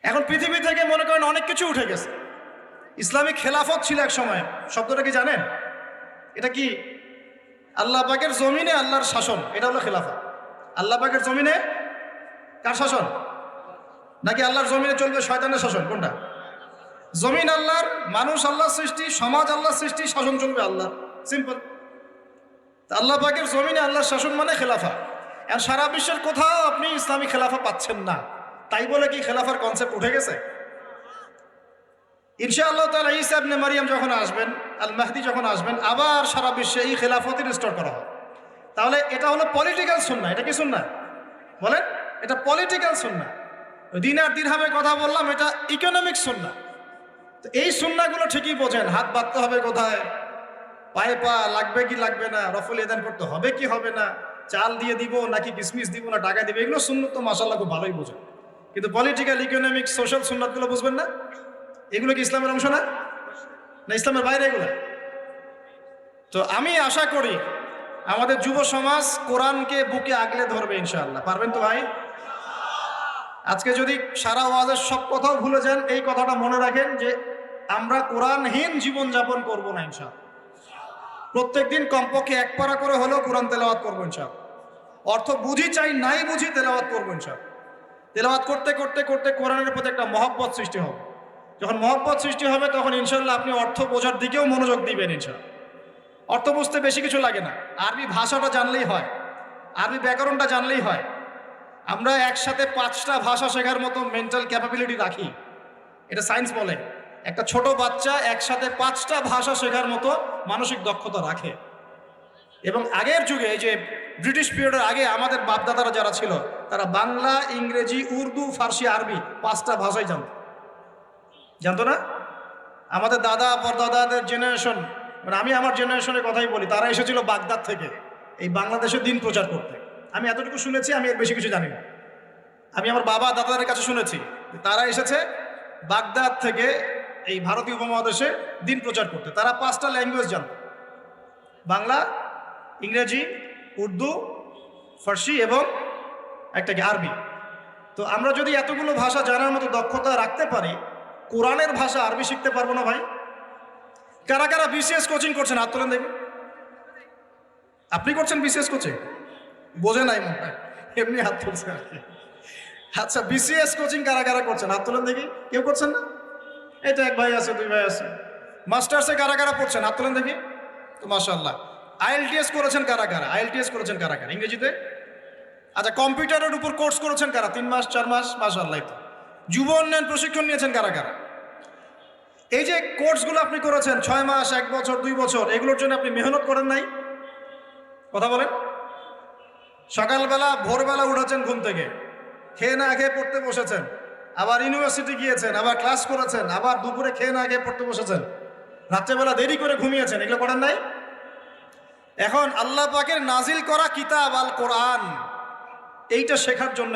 এখন পৃথিবী থেকে মনে করেন অনেক কিছু উঠে গেছে। ইসলামিক খেলাফত ছিল এক সময়, শব্দটা কি জানেন? এটা কি? আল্লাহ পাকের জমিনে আল্লাহর শাসন, এটা হলো খেলাফত। আল্লাহ পাকের জমিনে কার শাসন? নাকি আল্লাহর জমিনে চলবে শয়তানের শাসন? কোনটা? জমিন আল্লাহর, মানুষ আল্লাহর সৃষ্টি, সমাজ আল্লাহর সৃষ্টি, শাসন চলবে আল্লাহ। সিম্পল। আল্লাহ পাকের জমিনে আল্লাহর শাসন মানে খেলাফা। আর সারা বিশ্বের কোথাও আপনি ইসলামী খেলাফা পাচ্ছেন না। তাই বলে কি খেলাফার কনসেপ্ট উঠে গেছে? ইনশাআল্লাহ তাআলা ঈসা ইবনে মারইয়াম যখন আসবেন, আল মাহদি যখন আসবেন, আবার সারা বিশ্বে এই খেলাফত রিস্টোর করা হবে। তাহলে এটা হলো পলিটিক্যাল সুন্নাহ। এটা কি সুন্নাহ বলেন? এটা পলিটিক্যাল সুন্নাহ। দিন আর দিরহামের কথা বললাম, এটা ইকোনমিক সুন্নাহ। তো এই সুন্নাহগুলো ঠিকই বোঝেন। হাত বাঁধতে হবে কোথায়, পায়ে পা লাগবে কি লাগবে না, রফল এদান করতে হবে কি হবে না, চাল দিয়ে দিব নাকি কিসমিস দিব না টাকা দিব, এগুলো সুন্নাত তো মাশাআল্লাহ খুব ভালোই বোঝেন। কিন্তু পলিটিক্যাল, ইকোনমিক, সোশ্যাল সুন্নাতগুলো বুঝবেন না। এগুলো কি ইসলামের অংশ না? না ইসলামের বাইরে এগুলো? তো আমি আশা করি আমাদের যুব সমাজ কোরআনকে বুকে আগলে ধরবে ইনশাআল্লাহ। পারবেন তো ভাই? আজকে যদি সারা ওয়াজের সব কথাও ভুলে যান, এই কথাটা মনে রাখেন যে আমরা কোরআনহীন জীবনযাপন করব না ইনশাআল্লাহ। প্রত্যেকদিন কমপক্ষে এক পারা করে হলেও কোরআন তেলাওয়াত করবো ইনশাআল্লাহ। অর্থ বুঝি চাই নাই বুঝি তেলাওয়াত করবো ইনশাআল্লাহ। তেলাওয়াত করতে করতে করতে কোরআনের প্রতি একটা মহব্বত সৃষ্টি হবে। যখন মহব্বত সৃষ্টি হবে তখন ইনশাআল্লাহ আপনি অর্থ বোঝার দিকেও মনোযোগ দিবেন ইনশাআল্লাহ। অর্থ বুঝতে বেশি কিছু লাগে না, আরবি ভাষাটা জানলেই হয়, আরবি ব্যাকরণটা জানলেই হয়। আমরা একসাথে 5টা ভাষা শেখার মতো মেন্টাল ক্যাপাবিলিটি রাখি, এটা সায়েন্স বলে। একটা ছোট বাচ্চা একসাথে 5টা ভাষা শেখার মতো মানসিক দক্ষতা রাখে। এবং আগের যুগে, এই যে ব্রিটিশ পিরিয়ডের আগে আমাদের বাপদাদারা যারা ছিল, তারা বাংলা, ইংরেজি, উর্দু, ফার্সি, আরবি 5টা ভাষাই জানতো না? আমাদের দাদা পরদাদাদের জেনারেশন, মানে আমি আমার জেনারেশনের কথাই বলি, তারা এসেছিল বাগদাদ থেকে এই বাংলাদেশে দিন প্রচার করতে। আমি এতটুকু শুনেছি, আমি এর বেশি কিছু জানি না। আমি আমার বাবা দাদাদের কাছে শুনেছি তারা এসেছে বাগদাদ থেকে এই ভারতীয় উপমহাদেশে দিন প্রচার করতে। তারা 5টা ল্যাঙ্গুয়েজ জানত, বাংলা, ইংরেজি, উর্দু, ফার্সি এবং একটা কি আরবি। তো আমরা যদি এতগুলো ভাষা জানার মতো দক্ষতা রাখতে পারি, কোরআনের ভাষা আরবি শিখতে পারবো না ভাই? কারা কারা বিসিএস কোচিং করছেন হাত তোলেন দেখি। আপনি করছেন বিসিএস কোচিং? বোঝে নাই মনে হয়, এমনি হাত তুলছে আর কি। আচ্ছা, বিসিএস কোচিং কারা কারা করছেন হাত তোলেন দেখি। কেউ করছেন না? এই তো এক ভাই আছে, 2 ভাই আছে। মাস্টার্সে কারা কারা পড়ছেন হাত তোলেন দেখি। তো মাশাআল্লাহ। আইএলটিএস করেছেন কারা কারা? আইএলটিএস করেছেন কারা কারা ইংরেজিতে? আচ্ছা, কম্পিউটারের উপর কোর্স করেছেন কারা? 3 মাস 4 মাস? মাশাআল্লাহ। তো যুব উন্নয়ন প্রশিক্ষণ নিয়েছেন কারা কারা? এই যে কোর্সগুলো আপনি করেছেন 6 মাস, 1 বছর, 2 বছর, এগুলোর জন্য আপনি মেহনত করেন নাই? কথা বলেন। সকালবেলা ভোরবেলা উঠেছেন ঘুম থেকে, খেয়ে না খেয়ে পড়তে বসেছেন, আবার ইউনিভার্সিটি গিয়েছেন, আবার ক্লাস করেছেন, আবার দুপুরে খেয়ে না খেয়ে পড়তে বসেছেন, রাত্রেবেলা দেরি করে ঘুমিয়েছেন, এগুলো করেন নাই? এখন আল্লাহ পাকের নাজিল করা কিতাব আল কোরআন, এইটা শেখার জন্য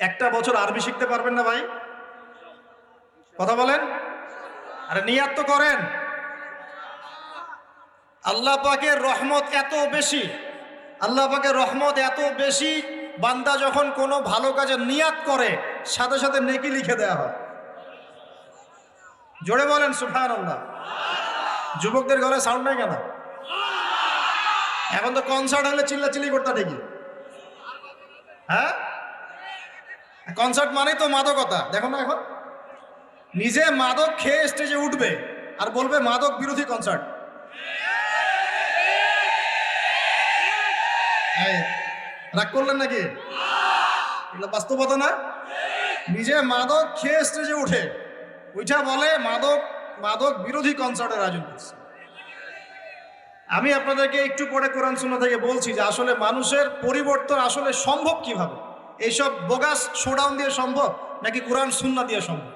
1টা বছর আরবি শিখতে পারবেন না ভাই? কথা বলেন। আরে নিয়াত তো করেন। আল্লাহ পাকের রহমত এত বেশি, আল্লাহ পাকের রহমত এত বেশি, বান্দা যখন কোনো ভালো কাজে নিয়াত করে সাথে সাথে নেকি লিখে দেওয়া হয়। জোরে বলেন সুবহানাল্লাহ। যুবকদের গলায় সাউন্ড নাই কেন? এখন তো কনসার্ট হলে চিল্লাচিল্লি করতে দেখি। হ্যাঁ, কনসার্ট মানেই তো মাদকতা। দেখো না, এখন নিজে মাদক খেয়ে স্টেজে উঠবে আর বলবে মাদক বিরোধী কনসার্ট। রাগ করলেন নাকি? এগুলো বাস্তবতা না? নিজে মাদক খেয়ে স্টেজে উঠে ওইটা বলে মাদক বিরোধী কনসার্টের আয়োজন করছে। আমি আপনাদেরকে একটু পরে কোরআন সুন্নাহ থেকে বলছি যে আসলে মানুষের পরিবর্তন আসলে সম্ভব কিভাবে। এইসব বোগাস শোডাউন দিয়ে সম্ভব নাকি কোরআন সুন্নাহ দিয়ে সম্ভব?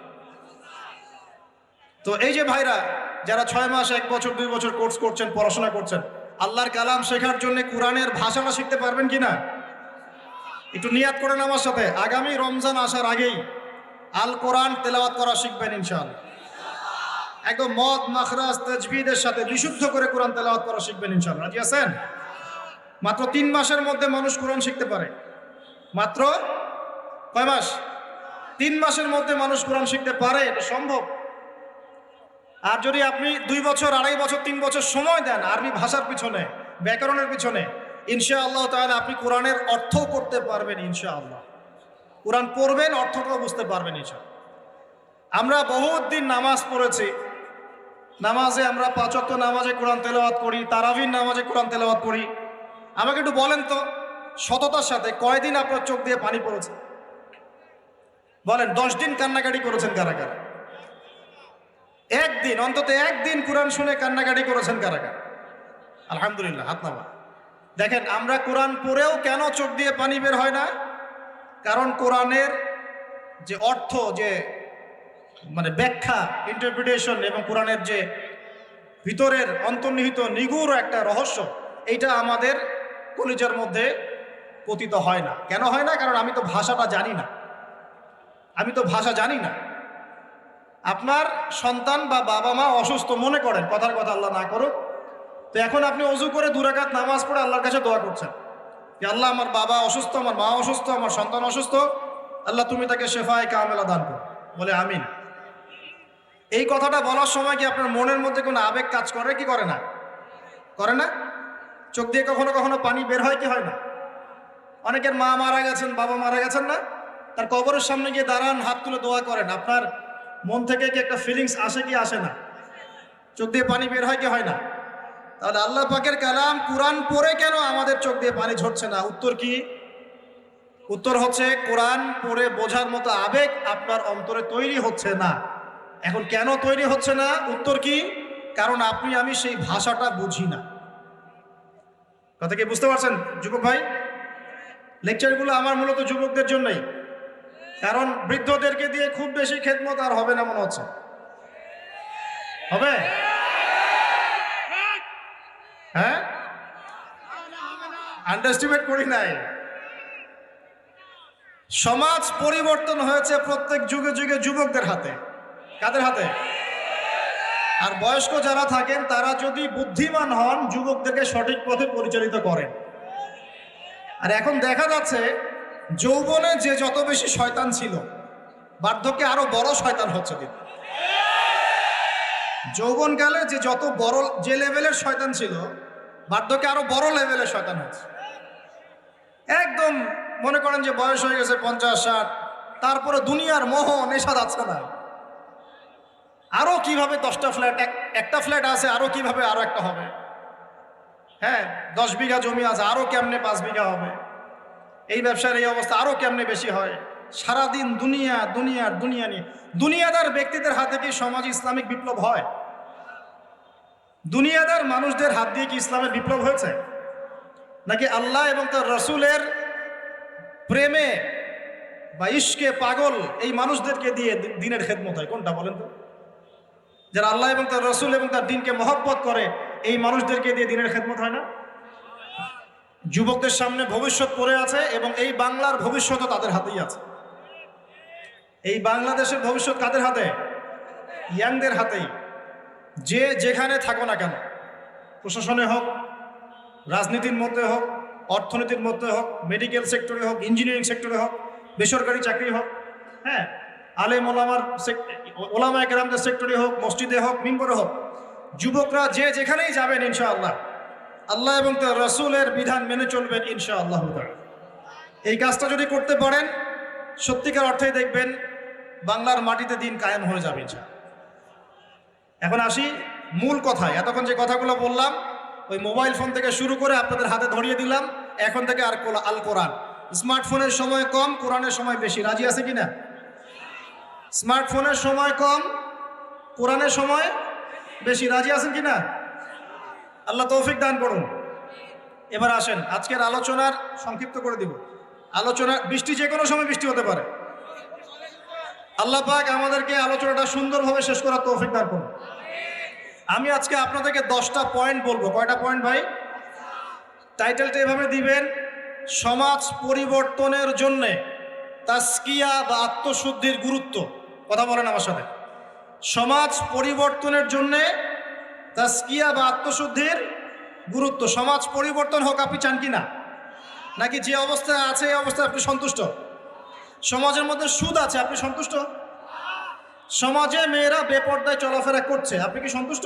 তো এই যে ভাইরা যারা 6 মাস, 1 বছর, 2 বছর কোর্স করছেন, পড়াশোনা করছেন, আল্লাহর কালাম শেখার জন্য কোরআনের ভাষাটা শিখতে পারবেন কিনা? একটু নিয়াত করেন আমার সাথে, আগামী রমজান আসার আগেই আল কোরআন তেলাওয়াত করা শিখবেন ইনশাআল্লাহ। একদম মদ, মাখরাজ, তাজবিদের সাথে বিশুদ্ধ করে কোরআন তেলাওয়াত করা শিখবেন ইনশাআল্লাহ। রাজি আছেন? মাত্র 3 মাসের মধ্যে মানুষ কোরআন শিখতে পারে। মাত্র কয় মাস? 3 মাসের মধ্যে মানুষ কোরআন শিখতে পারে, এটা সম্ভব। আর যদি আপনি 2 বছর, 2.5 বছর, 3 বছর সময় দেন আরবি ভাষার পিছনে, ব্যাকরণের পিছনে, ইনশাআল্লাহ তাআলা আপনি কোরআনের অর্থ করতে পারবেন ইনশাআল্লাহ। কোরআন পড়বেন, অর্থটাও বুঝতে পারবেন ইনশাআল্লাহ। আমরা বহুত দিন নামাজ পড়েছি, নামাজে আমরা 5 ওয়াক্ত নামাজে কোরআন তেলাওয়াত করি, তারাবির নামাজে কোরআন তেলাওয়াত করি। আমাকে একটু বলেন তো সততার সাথে, কয়দিন আপনার চোখ দিয়ে পানি পড়েছে? বলেন, 10 দিন কান্নাকাটি করেছেন কারা কারা? একদিন, অন্তত একদিন কোরআন শুনে কান্নাকাটি করেছেন কারা কারা? আলহামদুলিল্লাহ, হাত নামা। দেখেন, আমরা কোরআন পড়েও কেন চোখ দিয়ে পানি বের হয় না? কারণ কোরআনের যে অর্থ, যে মানে ব্যাখ্যা, ইন্টারপ্রিটেশন, এবং কোরআনের যে ভিতরের অন্তর্নিহিত নিগূঢ় একটা রহস্য, এইটা আমাদের কলিজার মধ্যে পতিত হয় না। কেন হয় না? কারণ আমি তো ভাষাটা জানি না, আমি তো ভাষা জানি না। আপনার সন্তান বা বাবা মা অসুস্থ, মনে করেন, কথার কথা আল্লাহ না করুক, তো এখন আপনি অজু করে 2 রাকাত নামাজ পড়ে আল্লাহর কাছে দোয়া করছেন যে আল্লাহ, আমার বাবা অসুস্থ, আমার মা অসুস্থ, আমার সন্তান অসুস্থ, আল্লাহ তুমি তাকে শেফায়ে কামেলা দান করো, বলে আমিন। এই কথাটা বলার সময় কি আপনার মনের মধ্যে কোনো আবেগ কাজ করে কি করে না? করে না? চোখ দিয়ে কখনো কখনো পানি বের হয় কি হয় না? অনেকের মা মারা গেছেন, বাবা মারা গেছেন না, তার কবরের সামনে গিয়ে দাঁড়ান, হাত তুলে দোয়া করেন, আপনার মন থেকে কি একটা ফিলিংস আসে কি আসে না? চোখ দিয়ে পানি বের হয় কি হয় না? তাহলে আল্লাহ পাকের কালাম কোরআন পড়ে কেন আমাদের চোখ দিয়ে পানি ঝরছে না? উত্তর কি? উত্তর হচ্ছে, কোরআন পড়ে বোঝার মতো আবেগ আপনার অন্তরে তৈরি হচ্ছে না। এখন কেন তৈরি হচ্ছে না? উত্তর কি? কারণ আপনি আমি সেই ভাষাটা বুঝি না। কথা কি বুঝতে পারছেন যুবক ভাই? লেকচারগুলো আমার মূলত যুবকদের জন্যই, কারণ বৃদ্ধদেরকে দিয়ে খুব বেশি খেদমত আর হবে না মনে হচ্ছে। হবে? হ্যাঁ, আন্ডারস্টিমেট করি নাই। সমাজ পরিবর্তন হয়েছে প্রত্যেক যুগে যুগে যুবকদের হাতে। কাদের হাতে? আর বয়স্ক যারা থাকেন তারা যদি বুদ্ধিমান হন, যুবকদেরকে সঠিক পথে পরিচালিত করেন। আর এখন দেখা যাচ্ছে যৌবনে যে যত বেশি শয়তান ছিল, বার্ধক্যে আরো বড় শয়তান হচ্ছে দিন। যৌবনকালে যে যত বড়, যে লেভেলের শয়তান ছিল, বার্ধক্যে আরো বড় লেভেলের শয়তান হচ্ছে। একদম মনে করেন যে বয়স হয়ে গেছে 50-60, তারপরে দুনিয়ার মোহ নেশা যাচ্ছে না। আরো কিভাবে 10টা ফ্ল্যাট, একটা ফ্ল্যাট আছে, আরো কিভাবে আরো একটা হবে। হ্যাঁ, 10 বিঘা জমি আছে, আরো কেমনে 5 বিঘা হবে। এই ব্যবসার এই অবস্থা আরো কেমনে বেশি হয়। সারাদিন দুনিয়া দুনিয়া দুনিয়া নিয়ে। দুনিয়াদার ব্যক্তিদের হাতে কি সমাজ ইসলামিক বিপ্লব হয়? দুনিয়াদার মানুষদের হাত দিয়ে কি ইসলামের বিপ্লব হয়েছে? নাকি আল্লাহ এবং তার রসুলের প্রেমে বা ইশকে পাগল এই মানুষদেরকে দিয়ে দিনের খেদমত হয়? কোনটা বলেন তো? যারা আল্লাহ এবং তার রসুল এবং তার দিনকে মহব্বত করে, এই মানুষদেরকে দিয়ে দিনের খেদমত হয় না? যুবকদের সামনে ভবিষ্যৎ পড়ে আছে, এবং এই বাংলার ভবিষ্যৎও তাদের হাতেই আছে। এই বাংলাদেশের ভবিষ্যৎ কাদের হাতে? ইয়াংদের হাতেই। যে যেখানে থাকো না কেন, প্রশাসনে হোক, রাজনীতির মধ্যে হোক, অর্থনীতির মধ্যে হোক, মেডিকেল সেক্টরে হোক, ইঞ্জিনিয়ারিং সেক্টরে হোক, বেসরকারি চাকরি হোক, হ্যাঁ, আলেম ওলামা কেরামদের সেক্টরে হোক, মসজিদে হোক, মিম্বরে হোক, যুবকরা যে যেখানেই যাবেন ইনশাআল্লাহ আল্লাহ এবং তার রসুলের বিধান মেনে চলবেন ইনশাআল্লাহ। এই কাজটা যদি করতে পারেন, সত্যিকার অর্থেই দেখবেন বাংলার মাটিতে দিন কায়েম হয়ে যাবে ইনশাআল্লাহ। এখন আসি মূল কথায়। এতক্ষণ যে কথাগুলো বললাম, ওই মোবাইল ফোন থেকে শুরু করে আপনাদের হাতে ধরিয়ে দিলাম, এখন থেকে আর আল কোরআন। স্মার্টফোনের সময় কম, কোরআনের সময় বেশি। রাজি আছে কিনা? স্মার্টফোনের সময় কম, কোরআনের সময় বেশি। রাজি আছেন কিনা? আল্লাহ তৌফিক দান করুন। এবার আসেন আজকের আলোচনার সংক্ষিপ্ত করে দিব। আলোচনা, বৃষ্টি যে কোনো সময় বৃষ্টি হতে পারে। আল্লাহ পাক আমাদেরকে আলোচনাটা সুন্দরভাবে শেষ করার তৌফিক দান করুন। আমি আজকে আপনাদেরকে 10টা পয়েন্ট বলবো। কয়টা পয়েন্ট ভাই? টাইটেলটা এভাবে দিবেন, সমাজ পরিবর্তনের জন্যে তাসকিয়া বা আত্মশুদ্ধির গুরুত্ব। কথা বলেন আমার সাথে। সমাজ পরিবর্তনের জন্যে তাসকিয়া বা আত্মশুদ্ধির গুরুত্ব। সমাজ পরিবর্তন হোক আপনি চান কি না? নাকি যে অবস্থায় আছে এই অবস্থায় আপনি সন্তুষ্ট? সমাজের মধ্যে সুদ আছে, আপনি সন্তুষ্ট? সমাজে মেয়েরা বেপর্দায় চলাফেরা করছে, আপনি কি সন্তুষ্ট?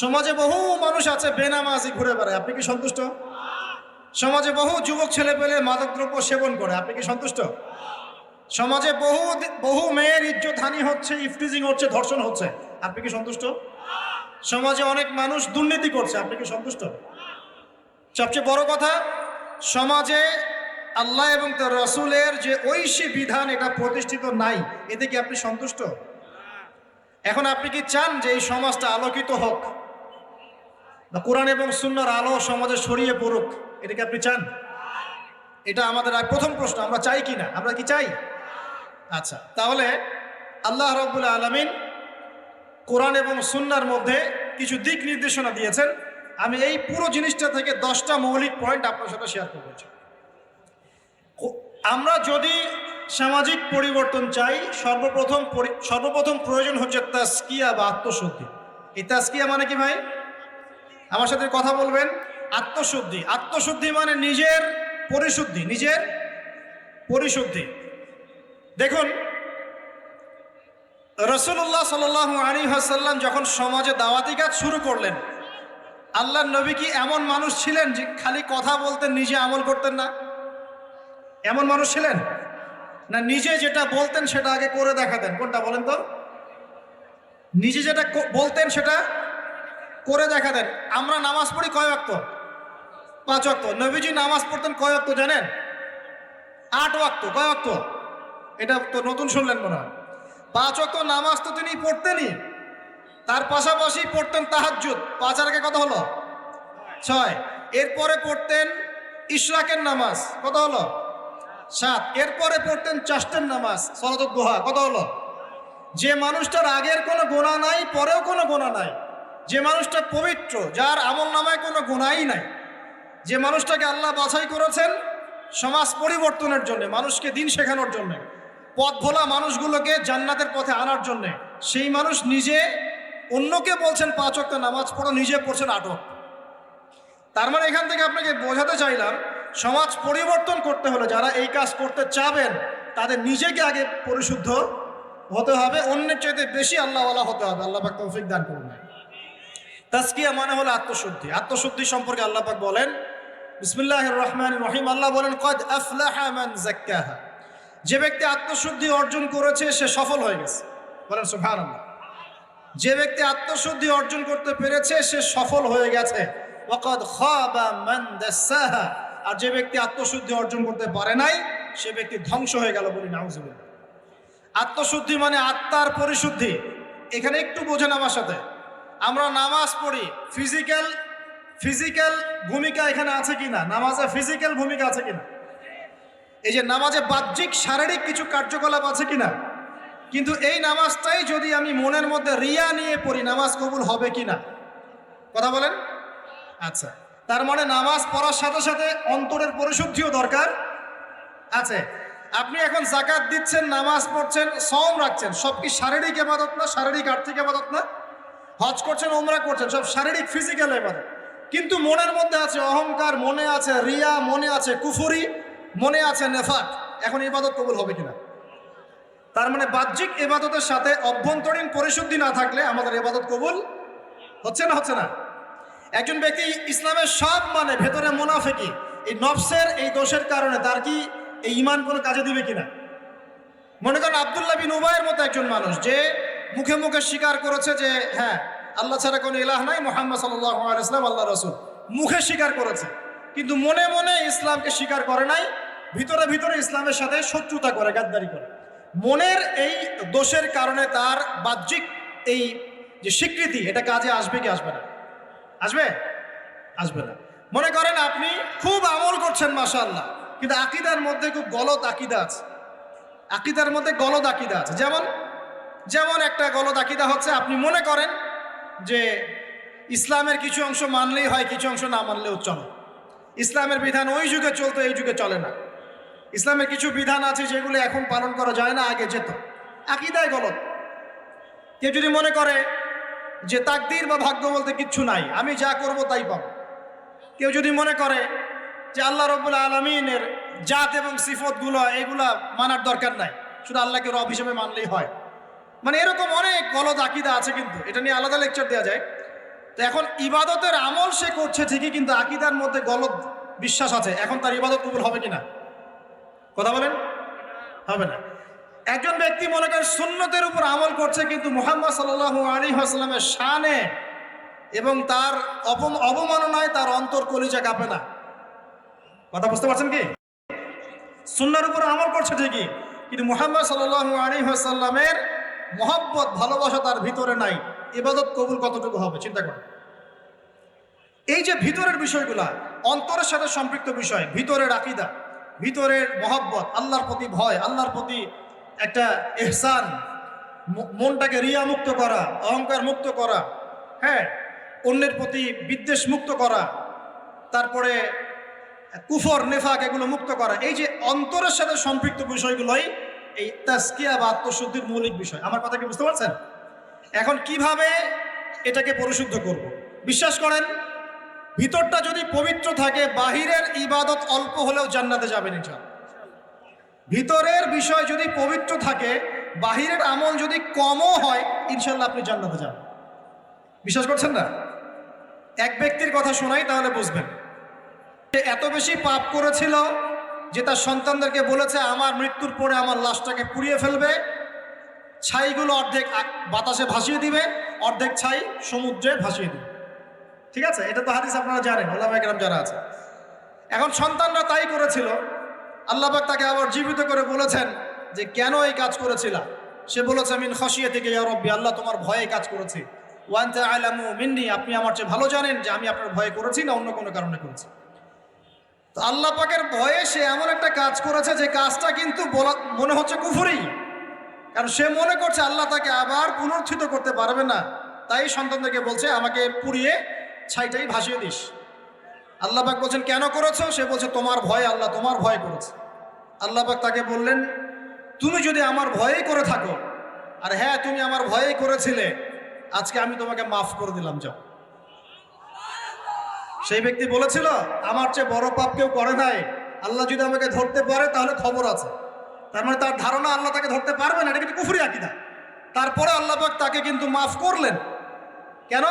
সমাজে বহু মানুষ আছে বেনামাজি ঘুরে বেড়ায়, আপনি কি সন্তুষ্ট? সমাজে বহু যুবক ছেলে পেলে মাদকদ্রব্য সেবন করে, আপনি কি সন্তুষ্ট? সমাজে বহু মেয়ের ইজ্জত হানি হচ্ছে, ইফটিজিং হচ্ছে, ধর্ষণ হচ্ছে, আপনি কি সন্তুষ্ট? সমাজে অনেক মানুষ দুর্নীতি করছে, আপনি কি সন্তুষ্ট? সবচেয়ে বড় কথা, সমাজে আল্লাহ এবং তার রসুলের যে ঐশী বিধান এটা প্রতিষ্ঠিত নাই, এতে কি আপনি সন্তুষ্ট? এখন আপনি কি চান যে এই সমাজটা আলোকিত হোক, বা কোরআন এবং সুন্নাহর আলো সমাজে ছড়িয়ে পড়ুক, এটা কি আপনি চান? এটা আমাদের প্রথম প্রশ্ন, আমরা চাই কি না? আমরা কি চাই? আচ্ছা, তাহলে আল্লাহ রাব্বুল আলামিন কোরআন এবং সুন্নাহর মধ্যে কিছু দিক নির্দেশনা দিয়েছেন। আমি এই পুরো জিনিসটা থেকে 10টা মৌলিক পয়েন্ট আপনার সাথে শেয়ার করব। আমরা যদি সামাজিক পরিবর্তন চাই, সর্বপ্রথম প্রয়োজন হচ্ছে তাজকিয়া বা আত্মশুদ্ধি। এই তাজকিয়া মানে কি ভাই? আমার সাথে কথা বলবেন। আত্মশুদ্ধি, আত্মশুদ্ধি মানে নিজের পরিশুদ্ধি, নিজের পরিশুদ্ধি। দেখুন, রাসূলুল্লাহ সাল্লাল্লাহু আলাইহি ওয়াসাল্লাম যখন সমাজে দাওয়াতি কাজ শুরু করলেন, আল্লাহর নবী কি এমন মানুষ ছিলেন যে খালি কথা বলতেন, নিজে আমল করতেন না? এমন মানুষ ছিলেন না? নিজে যেটা বলতেন সেটা আগে করে দেখাতেন। কোনটা বলেন তো? নিজে যেটা বলতেন সেটা করে দেখাতেন। আমরা নামাজ পড়ি কয় ওয়াক্ত? 5 ওয়াক্ত। নবীজি নামাজ পড়তেন কয় ওয়াক্ত জানেন? 8 ওয়াক্ত। কয় ওয়াক্ত? এটা তো নতুন শুনলেন মনে হয়। 5 ওয়াক্ত নামাজ তো তিনি পড়তেনই, তার পাশাপাশি পড়তেন তাহাজ্জুদ। 5 আর আগে কত হলো? 6। এরপরে পড়তেন ইশরাকের নামাজ, কত হলো? 7। এরপরে পড়তেন চাষ্টের নামাজ, সালাতুদ দুহা, কত হলো? যে মানুষটার আগের কোনো গুনাহ নাই, পরেও কোনো গুনাহ নাই, যে মানুষটা পবিত্র, যার আমল নামায় কোনো গুনাহই নাই, যে মানুষটাকে আল্লাহ বাছাই করেছেন সমাজ পরিবর্তনের জন্য, মানুষকে দিন শেখানোর জন্য, পথ ভোলা মানুষগুলোকে জান্নাতের পথে আনার জন্য, সেই মানুষ নিজে অন্যকে বলছেন 5 ওয়াক্ত নামাজ পড়ো, নিজে পড়ছেন 8 ওয়াক্ত। তার মানে এখান থেকে আপনাকে বোঝাতে চাইলাম, সমাজ পরিবর্তন করতে হলে যারা এই কাজ করতে চাবেন তাদের নিজেকে আগে পরিশুদ্ধ হতে হবে, অন্যের চাইতে বেশি আল্লাহওয়ালা হতে হবে। আল্লাহ পাক তৌফিক দান করুন। তাজকিয়া মানে হলো আত্মশুদ্ধি। আত্মশুদ্ধি সম্পর্কে আল্লাহ পাক বলেন বিসমিল্লাহির রহমানির রহিম, আল্লাহ বলেন কদ আফলাহা মান যাক্কাহা, যে ব্যক্তি আত্মশুদ্ধি অর্জন করেছে সে সফল হয়ে গেছে। বলেন সুবহানাল্লাহ। যে ব্যক্তি আত্মশুদ্ধি অর্জন করতে পেরেছে সে সফল হয়ে গেছে। ওয়াকাদ খাবা মান দাসাহা, আর যে ব্যক্তি আত্মশুদ্ধি অর্জন করতে পারে নাই সে ব্যক্তি ধ্বংস হয়ে গেল। বলি নাউজুবিল্লাহ। আত্মশুদ্ধি মানে আত্মার পরিশুদ্ধি। এখানে একটু বোঝেন আমার সাথে, আমরা নামাজ পড়ি, ফিজিক্যাল ভূমিকা এখানে আছে কিনা? নামাজে ফিজিক্যাল ভূমিকা আছে কিনা? এই যে নামাজে বাহ্যিক শারীরিক কিছু কার্যকলাপ আছে কিনা? কিন্তু এই নামাজটাই যদি আমি মনের মধ্যে রিয়া নিয়ে পড়ি, নামাজ কবুল হবে কিনা? কথা বলেন। আচ্ছা, তার মানে নামাজ পড়ার সাথে সাথে অন্তরের পরিশুদ্ধিও দরকার আছে। আপনি এখন যাকাত দিচ্ছেন, নামাজ পড়ছেন, সওম রাখছেন, সব কি শারীরিক ইবাদত না? শারীরিক আর্থিক ইবাদত না? হজ করছেন, উমরা করছেন, সব শারীরিক ফিজিক্যাল ইবাদত। কিন্তু মনের মধ্যে আছে অহংকার, মনে আছে রিয়া, মনে আছে কুফরি, মনে আছে নেফাক, এখন ইবাদত কবুল হবে কিনা? তার মানে বাহ্যিক ইবাদতের সাথে অভ্যন্তরীণ পরিশুদ্ধি না থাকলে আমাদের ইবাদত কবুল হচ্ছে না। হচ্ছে না। একজন ব্যক্তি ইসলামের সব মানে ভেতরে মুনাফিকি, এই নফসের এই দোষের কারণে তার কি এই ঈমান কোনো কাজে দিবে কিনা? মনে করেন আব্দুল্লাহ বিন উবাইয়ের মতো একজন মানুষ, যে মুখে মুখে স্বীকার করেছে যে হ্যাঁ আল্লাহ ছাড়া কোনো ইলাহ নাই, মুহাম্মদ সাল্লাল্লাহু আলাইহি ওয়াসাল্লাম আল্লাহর রাসূল, মুখে স্বীকার করেছে, কিন্তু মনে মনে ইসলামকে স্বীকার করে নাই, ভিতরে ভিতরে ইসলামের সাথে শত্রুতা করে, গাদ্দারি করে। মনের এই দোষের কারণে তার বাহ্যিক এই যে স্বীকৃতি, এটা কাজে আসবে কি আসবে না? আসবে? আসবে না। মনে করেন আপনি খুব আমল করছেন মাশাআল্লাহ, কিন্তু আকীদার মধ্যে খুব গলদ আকীদা আছে, আকীদার মধ্যে গলদ আকীদা আছে। যেমন একটা গলদ আকীদা হচ্ছে, আপনি মনে করেন যে ইসলামের কিছু অংশ মানলেই হয়, কিছু অংশ না মানলেও চলে, ইসলামের বিধান ওই যুগে চলতো, এই যুগে চলে না, ইসলামের কিছু বিধান আছে যেগুলো এখন পালন করা যায় না, আগে যেত। আকীদায় গলদ। কেউ যদি মনে করে যে তাকদীর বা ভাগ্য বলতে কিচ্ছু নাই, আমি যা করব তাই পাবো, কেউ যদি মনে করে যে আল্লাহ রাব্বুল আলামিনের জাত এবং সিফতগুলো এগুলা মানার দরকার নাই, শুধু আল্লাহকে রব হিসেবে মানলেই হয়। মানে এরকম অনেক গলদ আকীদা আছে, কিন্তু এটা নিয়ে আলাদা লেকচার দেওয়া যায়। তো এখন ইবাদতের আমল সে করছে ঠিকই, কিন্তু আকীদার মধ্যে গলদ বিশ্বাস আছে, এখন তার ইবাদত কবুল হবে কিনা? কথা বলেন, হবে না। একজন ব্যক্তি মনে করেন সুন্নতের উপর আমল করছে, কিন্তু মুহাম্মদ সাল্লাল্লাহু আলাইহি ওয়াসাল্লামের শানে এবং তার অবমাননায় তার অন্তর কলিজা কাঁপে না। কথা বুঝতে পারছেন কি? সুন্নাহর উপর আমল করছে ঠিকই, কিন্তু মুহাম্মদ সাল্লাল্লাহু আলাইহি ওয়াসাল্লামের মহব্বত ভালোবাসা তার ভিতরে নাই, ইবাদত কবুল কতটুকু হবে চিন্তা করেন। এই যে ভিতরের বিষয়গুলা, অন্তরের সাথে সম্পৃক্ত বিষয়, ভিতরের আকীদা, ভিতরের মহব্বত, আল্লাহর প্রতি ভয়, আল্লাহর প্রতি একটা ইহসান, মনটাকে রিয়া মুক্ত করা, অহংকার মুক্ত করা, হ্যাঁ, অন্যের প্রতি বিদ্বেষ মুক্ত করা, তারপরে কুফর নেফাক এগুলো মুক্ত করা, এই যে অন্তরের সাথে সম্পৃক্ত বিষয়গুলোই এই তাজকিয়া বা আত্মশুদ্ধির মৌলিক বিষয়। আমার কথা কি বুঝতে পারছেন? এখন কিভাবে এটাকে পরিশুদ্ধ করব? বিশ্বাস করেন, ভিতরটা যদি পবিত্র থাকে, বাহিরের ইবাদত অল্প হলেও জান্নাতে যাবেন ইনশাআল্লাহ। ভিতরের বিষয় যদি পবিত্র থাকে, বাহিরের আমল যদি কমও হয়, ইনশাআল্লাহ আপনি জান্নাতে যাবেন। বিশ্বাস করছেন না? এক ব্যক্তির কথা শোনাই, তাহলে বুঝবেন। সে এত বেশি পাপ করেছিল যে তার সন্তানদেরকে বলেছে আমার মৃত্যুর পরে আমার লাশটাকে পুড়িয়ে ফেলবে, ছাইগুলো অর্ধেক বাতাসে ভাসিয়ে দিবে, অর্ধেক ছাই সমুদ্রে ভাসিয়ে দিবে। ঠিক আছে, এটা তো হাদিস আপনারা জানেন, ওলামায়ে কেরাম যারা আছে। এখন সন্তানরা তাই করেছিল, আল্লাহ পাক তাকে আবার জীবিত করে বলেছেন যে কেন এই কাজ করেছিলা? সে বলেছে মিন খাশিয়াতিকা ইয়া রাব্বি, আল্লাহ তোমার ভয়ে কাজ করেছি। ওয়া আনতা আ'লামু মিন্নি, আপনি আমার চেয়ে ভালো জানেন যে আমি আপনার ভয়ে করেছি না অন্য কোনো কারণে করেছি। তো আল্লাহ পাকের ভয়ে সে এমন একটা কাজ করেছে যে কাজটা কিন্তু মনে হচ্ছে কুফরি, কারণ সে মনে করছে আল্লাহ তাকে আবার পুনরুত্থিত করতে পারবে না, তাই সন্তানদেরকে বলছে আমাকে পুড়িয়ে ছাইটাই ভাসিয়ে দিস। আল্লাহ পাক বলছেন কেন করেছো? সে বলছে তোমার ভয়, আল্লাহ তোমার ভয় করেছে। আল্লাহ পাক তাকে বললেন তুমি যদি আমার ভয়েই করে থাকো, আর হ্যাঁ তুমি আমার ভয়েই করেছিলে, আজকে আমি তোমাকে মাফ করে দিলাম, যাও। সেই ব্যক্তি বলেছিল আমার চেয়ে বড় পাপ কেউ করে নাই, আল্লাহ যদি আমাকে ধরতে পারে তাহলে খবর আছে। তার মানে তার ধারণা আল্লাহ তাকে ধরতে পারবে না, এটা কিন্তু কুফরি আকীদা। তারপরে আল্লাহ পাক তাকে কিন্তু মাফ করলেন। কেন?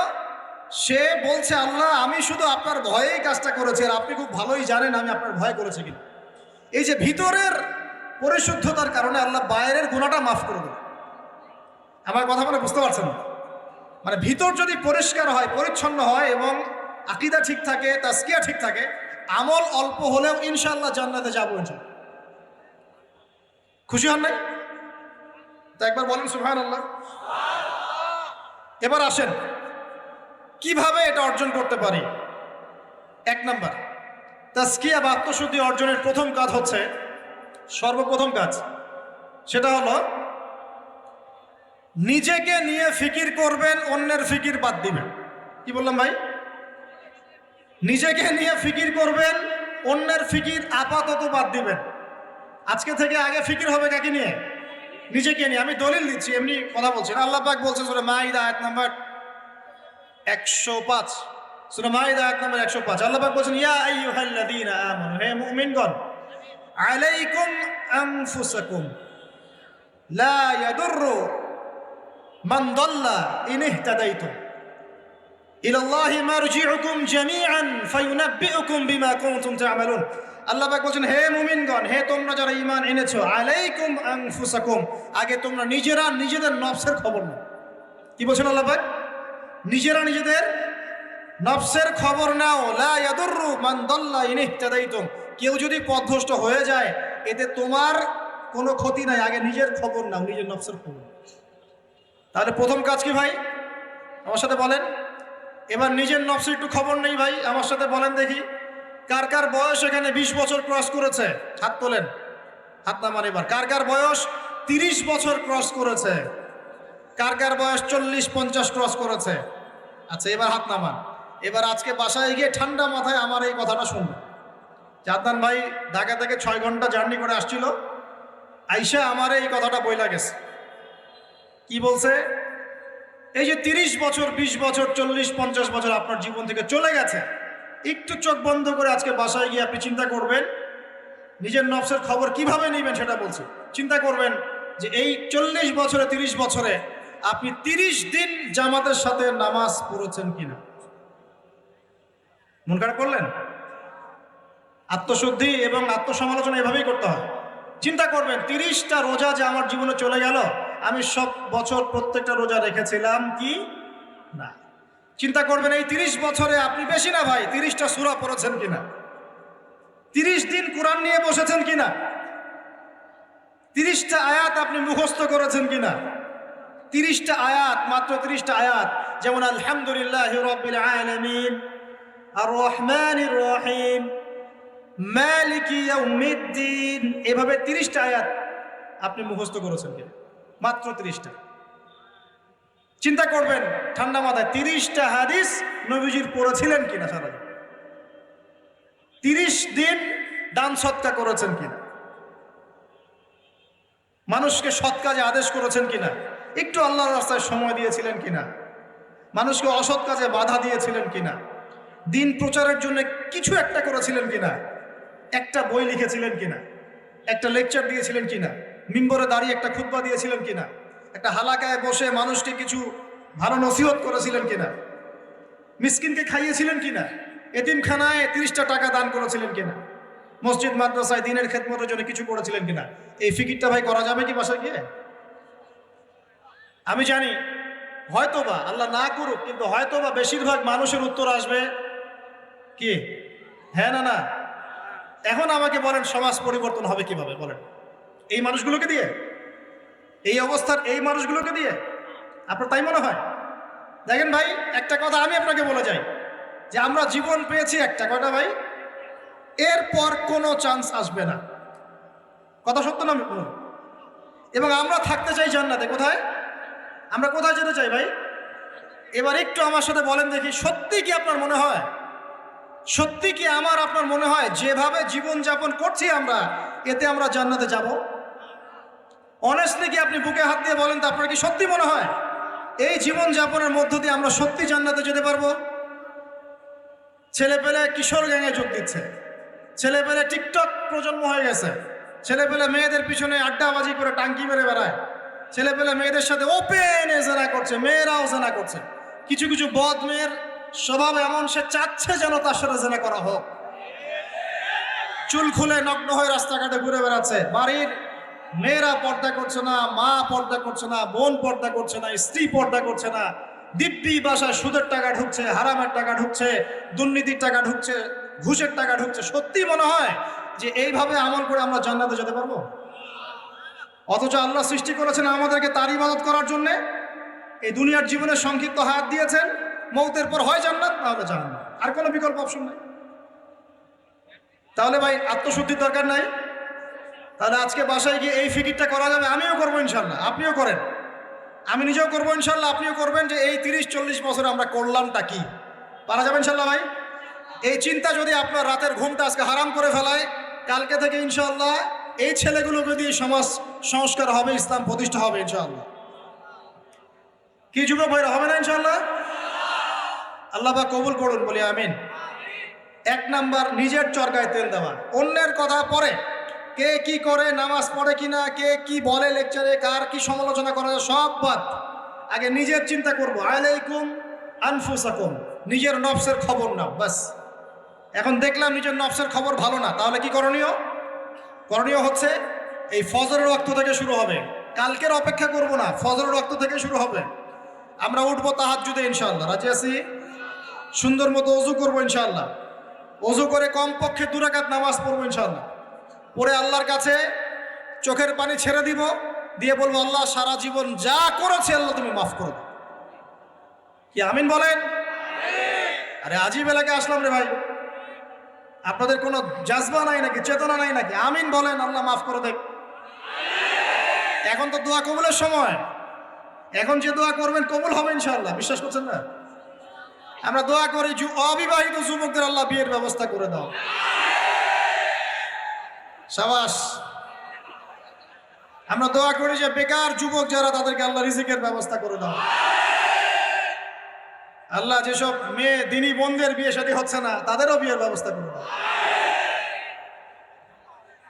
সে বলছে আল্লাহ আমি শুধু আপনার ভয়েই কাজটা করেছি, আর আপনি খুব ভালোই জানেন আমি আপনার ভয় করেছি কিনা। এই যে ভিতরের পরিশুদ্ধতার কারণে আল্লাহ বাইরের গুনাহটা মাফ করে দেন। আমার কথা মানে বুঝতে পারছেন? মানে ভিতর যদি পরিষ্কার হয়, পরিচ্ছন্ন হয় এবং আকীদা ঠিক থাকে, তাজকিয়া ঠিক থাকে, আমল অল্প হলেও ইনশাআল্লাহ জান্নাতে যাবো ইনশাআল্লাহ। খুশি হন নাই? তা একবার বলেন সুবহানাল্লাহ। এবার আসেন কিভাবে এটা অর্জন করতে পারি। এক নাম্বার, তাজকিয়া বা আত্মশুদ্ধি অর্জনের প্রথম কাজ হচ্ছে, সর্বপ্রথম কাজ সেটা হলো নিজেকে নিয়ে ফিকির করবেন, অন্যের ফিকির বাদ দিবেন। কি বললাম ভাই? নিজেকে নিয়ে ফিকির করবেন, অন্যের ফিকির আপাতত বাদ দিবেন। আজকে থেকে আগে ফিকির হবে কাকে নিয়ে? নিজেকে নিয়ে। আমি দলিল দিচ্ছি, এমনি কথা বলছি না। আল্লাহ পাক বলছেন সূরা মাইদা আয়াত নাম্বার 105, সূরা মাইদা আয়াত নাম্বার 105, আল্লাহ পাক বলছেন ইয়া আইয়ুহাল্লাযীনা আমানু, হে মুমিনগণ, আলাইকুম আনফুসাকুম লা ইয়াদুররু মান দাল্লা ইন ইহতাদাইতুম ইলাল্লাহি মারজিউকুম জামিআন ফায়ুনাব্বিউকুম বিমা কুনতুম তা'মালুন। আল্লাহ পাক বলছেন হে মুমিনগণ, হে তোমরা যারা ঈমান এনেছো, আলাইকুম আনফুসাকুম, আগে তোমরা নিজেরা নিজেদের নফসের খবর নাও। কি বলছেন আল্লাহ পাক? নিজেরা নিজেদের নফসের খবর নাও। লা ইয়াদুররু মান দাল্লা ইন ইহতাদাইতুম, কেউ যদি পথভ্রষ্ট হয়ে যায় এতে তোমার কোনো ক্ষতি নাই, আগে নিজের খবর নাও, নিজের নফসের খবর। তাহলে প্রথম কাজ কি ভাই? আমার সাথে বলেন। এবার নিজের নফসের একটু খবর নেই ভাই, আমার সাথে বলেন দেখি কার কার বয়স এখানে 20 বছর ক্রস করেছে? হাত তোলেন, হাত নামান। এবার কার কার বয়স 30 বছর ক্রস করেছে? কার কার বয়স 40-50 ক্রস করেছে? আচ্ছা এবার হাত নামান। এবার আজকে বাসায় গিয়ে ঠান্ডা মাথায় আমার এই কথাটা শুনবেন। জাদনান ভাই ঢাকা থেকে 6 ঘন্টা জার্নি করে আসছিল, আইসা আমার এই কথাটা বইলা গেছে। কি বলছে? এই যে 30 বছর, 20 বছর, 40-50 বছর আপনার জীবন থেকে চলে গেছে, একটু চোখ বন্ধ করে আজকে বাসায় গিয়ে আপনি চিন্তা করবেন নিজের নফসের খবর কিভাবে নেবেন সেটা বলছি। চিন্তা করবেন যে এই 40 বছরে 30 বছরে আপনি 30 দিন জামাতের সাথে নামাজ পড়েছেন কিনা। মন খারাপ করলেন? আত্মশুদ্ধি এবং আত্মসমালোচনা এভাবেই করতে হয়। চিন্তা করবেন 30টা রোজা যে আমার জীবনে চলে গেল, আমি সব বছর প্রত্যেকটা রোজা রেখেছিলাম কি না। চিন্তা করবেন এই 30 বছরে আপনি বেশি না ভাই 30টা সূরা পড়েছেন কিনা, 30 দিন কোরআন নিয়ে বসেছেন কিনা, 30টা আয়াত আপনি মুখস্থ করেছেন কিনা। 30টা আয়াত, মাত্র 30টা আয়াত, যেমন আলহামদুলিল্লাহি রাব্বিল আলামিন, আর রহমানির রহিম, মালিকি ইয়াউমিদ্দিন, এভাবে 30টা আয়াত আপনি মুখস্থ করেছেন কিনা, মাত্র 30টা। চিন্তা করবেন ঠান্ডা মাথায় 30টা হাদিস নবীজির পড়েছিলেন কিনা সারা জীবন, 30 দিন দান সৎকা করেছেন কিনা, মানুষকে সৎ কাজে আদেশ করেছেন কিনা, একটু আল্লাহর রাস্তায় সময় দিয়েছিলেন কিনা, মানুষকে অসৎ কাজে বাধা দিয়েছিলেন কিনা, দিন প্রচারের জন্য কিছু একটা করেছিলেন কিনা, একটা বই লিখেছিলেন কিনা, একটা লেকচার দিয়েছিলেন কিনা, মিম্বরে দাঁড়িয়ে একটা খুতবা দিয়েছিলেন কিনা, একটা হালাকায় বসে মানুষকে কিছু ভালো নসিহত করেছিলেন কিনা, মিসকিনকে খাইয়েছিলেন কিনা, এতিমখানায় 30টা টাকা দান করেছিলেন কিনা, মসজিদ মাদ্রাসায় দিনের খেদমতের জন্য কিছু করেছিলেন কিনা। এই ফিকিরটা ভাই করা যাবে কি বাসায় গিয়ে? আমি জানি হয়তোবা আল্লাহ না করুক, কিন্তু হয়তোবা বেশিরভাগ মানুষের উত্তর আসবে কি হ্যাঁ না না। এখন আমাকে বলেন সমাজ পরিবর্তন হবে কিভাবে বলেন? এই মানুষগুলোকে দিয়ে, এই অবস্থার এই মানুষগুলোকে দিয়ে? আপনার তাই মনে হয়? দেখেন ভাই, একটা কথা আমি আপনাকে বলে যাই যে আমরা জীবন পেয়েছি একটা, কয়টা ভাই? এরপর কোনো চান্স আসবে না। কথা সত্য না? এবং আমরা থাকতে চাই জান্নাতে। কোথায়? আমরা কোথায় যেতে চাই ভাই? এবার একটু আমার সাথে বলেন দেখি, সত্যি কি আপনার মনে হয়, সত্যি কি আমার আপনার মনে হয় যেভাবে জীবন যাপন করছি আমরা, এতে আমরা জান্নাতে যাব? অনেস্টলি কি আপনি বুকে হাত দিয়ে বলেন তো, আপনার কি সত্যি মনে হয় এই জীবন যাপনের মধ্য দিয়ে আমরা সত্যি জান্নাতে যেতে পারবো? ছেলেপেলে কিশোর গ্যাংয়ে যোগ দিচ্ছে, ছেলেপেলে টিকটক প্রজন্ম হয়ে গেছে, ছেলেপেলে মেয়েদের পিছনে আড্ডাবাজি করে টাঙ্কি মেরে বেড়ায়, ছেলেপেলে মেয়েদের সাথে ওপেনে জেনা করছে, মেয়েরাও জেনা করছে। কিছু কিছু বদ মেয়ের স্বভাব এমন, সে চাচ্ছে যেন তার সাথে জেনা করা হোক। চুল খুলে নগ্ন হয়ে রাস্তাঘাটে ঘুরে বেড়াচ্ছে। বাড়ির মেয়েরা পর্দা করছে না, মা পর্দা করছে না, বোন পর্দা করছে না, স্ত্রী পর্দা করছে না। দিব্যি বাসায় সুদের টাকা ঢুকছে, হারামের টাকা ঢুকছে, দুর্নীতির টাকা ঢুকছে, ঘুষের টাকা ঢুকছে। সত্যি মনে হয় যে এইভাবে আমল করে আমরা জান্নাতে যেতে পারবো? অথচ আল্লাহ সৃষ্টি করেছেন আমাদেরকে তার ইবাদত করার জন্য। এই দুনিয়ার জীবনের সংক্ষিপ্ত হায়াত দিয়েছেন, মৌতের পর হয় জান্নাত, তাহলে জাহান্নাম, আর কোনো বিকল্প অপশন নাই। তাহলে ভাই আত্মশুদ্ধির দরকার নাই? তাহলে আজকে বাসায় গিয়ে এই ফিকিরটা করা যাবে? আমিও করবো ইনশাল্লাহ, আপনিও করেন, আমি নিজেও করবো ইনশাল্লাহ, আপনিও করবেন, যে এই 30-40 বছর আমরা করলামটা কি। পারা যাবে ইনশাল্লাহ ভাই? এই চিন্তা যদি আপনার রাতের ঘুমটা আজকে হারাম করে ফেলায়, কালকে থেকে ইনশাল্লাহ এই ছেলেগুলোকে দিয়ে সমাজ সংস্কার হবে, ইসলাম প্রতিষ্ঠা হবে ইনশাআল্লাহ। কি যুবক ভাইরা, হবে না ইনশাআল্লাহ? আল্লাহ পাক কবুল করুন, বলি আমিন। 1 নাম্বার, নিজের চরকায় তেল দেওয়া। অন্যের কথা পরে, কে কি করে, নামাজ পড়ে কিনা, কে কি বলে লেকচারে, কার কি সমালোচনা করা যায়, সব বাদ। আগে নিজের চিন্তা করব। আলাইকুম আনফুসাকুম, নিজের নফসের খবর নাও, বাস। এখন দেখলাম নিজের নফসের খবর ভালো না, তাহলে কি করণীয়? করণীয় হচ্ছে এই ফজরের ওয়াক্ত থেকে শুরু হবে। কালকের অপেক্ষা করব না, ফজরের ওয়াক্ত থেকে শুরু হবে। আমরা উঠবো তাহাজ্জুদে ইনশাআল্লাহ, রাজি আছি? সুন্দর মতো ওযু করবো ইনশাআল্লাহ, ওযু করে কমপক্ষে 2 রাকাত নামাজ পড়বো ইনশাআল্লাহ। পরে আল্লাহর কাছে চোখের পানি ছেড়ে দিব, দিয়ে বলবো, আল্লাহ সারা জীবন যা করেছে আল্লাহ তুমি মাফ করো। কি আমিন বলেন? আরে আজীব এলাকায় আসলাম রে ভাই, আপনাদের কোনো জাজবা নাই নাকি, চেতনা নাই নাকি? আমিন বলেন, আল্লাহ মাফ করে দেখ। এখন তো দোয়া কবুলের সময়, এখন যে দোয়া করবেন কবুল হবে ইনশাআল্লাহ, বিশ্বাস করছেন না? আমরা দোয়া করি অবিবাহিত যুবকদের আল্লাহ বিয়ের ব্যবস্থা করে দাও, শাবাশ। আমরা দোয়া করি যে বেকার যুবক যারা, তাদেরকে আল্লাহ রিজিকের ব্যবস্থা করে দাও। আল্লাহ যেসব মেয়ে দিনী বোনদের বিয়ে শাদী হচ্ছে না, তাদেরও বিয়ের ব্যবস্থা করে দাও।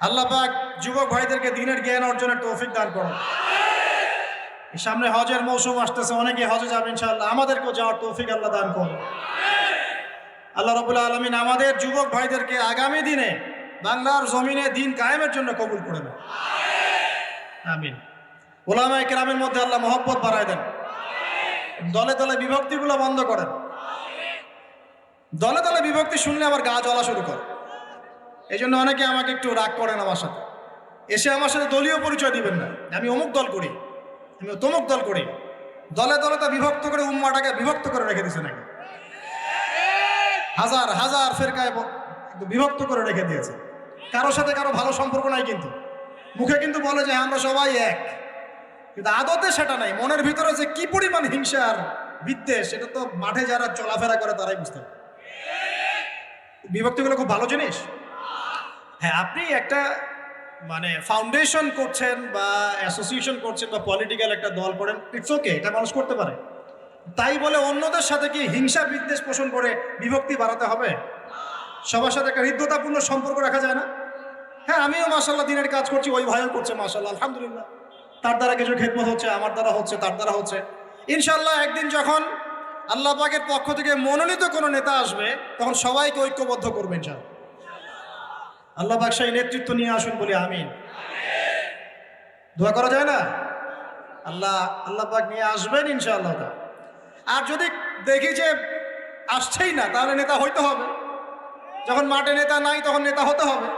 আল্লাহ পাক যুবক ভাইদেরকে দিনের জ্ঞান অর্জনের তৌফিক দান করুন। সামনে হজের মৌসুম আসতেছে, অনেকে হজে যাবে ইনশাআল্লাহ, আমাদেরকেও যাওয়ার তৌফিক আল্লাহ দান করুন। আল্লাহ রাব্বুল আলামিন আমাদের যুবক ভাইদেরকে আগামী দিনে বাংলার জমিনে দিন কায়েমের জন্য কবুল করে নেন, আমিন। উলামায়ে কেরামের মধ্যে আল্লাহ মহব্বত বাড়ায় দেন, দলে দলে বিভক্তিগুলো বন্ধ করেন। দলে দলে বিভক্তি শুনলে আমার গা জ্বলা শুরু করে, এই জন্য অনেকে আমাকে একটু রাগ করেন আমার সাথে, এসে আমার সাথে দলীয় পরিচয় দিবেন না, আমি অমুক দল করি, আমি তমুক দল করি। দলে দলে তা বিভক্ত করে উম্মাটাকে বিভক্ত করে রেখে দিয়েছে নাকি, হাজার হাজার ফেরকায় বিভক্ত করে রেখে দিয়েছে। কারোর সাথে কারো ভালো সম্পর্ক নাই, কিন্তু মুখে কিন্তু বলে যে আমরা সবাই এক, কিন্তু আদতে সেটা নাই। মনের ভিতরে যে কি পরিমাণ হিংসা আর বিদ্বেষ, সেটা তো মাঠে যারা চলাফেরা করে তারাই বুঝতে পারে। বিভক্তিগুলো খুব ভালো জিনিস। হ্যাঁ, আপনি একটা মানে ফাউন্ডেশন করছেন বা অ্যাসোসিয়েশন করছেন বা পলিটিক্যাল একটা দল করেন, ইটস ওকে, এটা মানুষ করতে পারে। তাই বলে অন্যদের সাথে কি হিংসা বিদ্বেষ পোষণ করে বিভক্তি বাড়াতে হবে? সবার সাথে একটা হৃদ্যতাপূর্ণ সম্পর্ক রাখা যায় না? হ্যাঁ, আমিও মাশাআল্লাহ দিনের কাজ করছি, ওই ভাইও করছে মাশাআল্লাহ, আলহামদুলিল্লাহ। তার দ্বারা কিছু খেদমত হচ্ছে, আমার দ্বারা হচ্ছে, তার দ্বারা হচ্ছে। ইনশাআল্লাহ একদিন যখন আল্লাহ পাকের পক্ষ থেকে মনোনীত কোনো নেতা আসবে, তখন সবাইকে ঐক্যবদ্ধ করবেন ইনশাআল্লাহ। আল্লাহ পাক সেই নেতৃত্ব নিয়ে আসুন বলি আমিন। দোয়া করা যায় না? আল্লাহ পাক নিয়ে আসবেন ইনশাআল্লাহ। আর যদি দেখি যে আসছেই না, তাহলে নেতা হইতে হবে। যখন মাঠে নেতা নাই, তখন নেতা হতে হবে।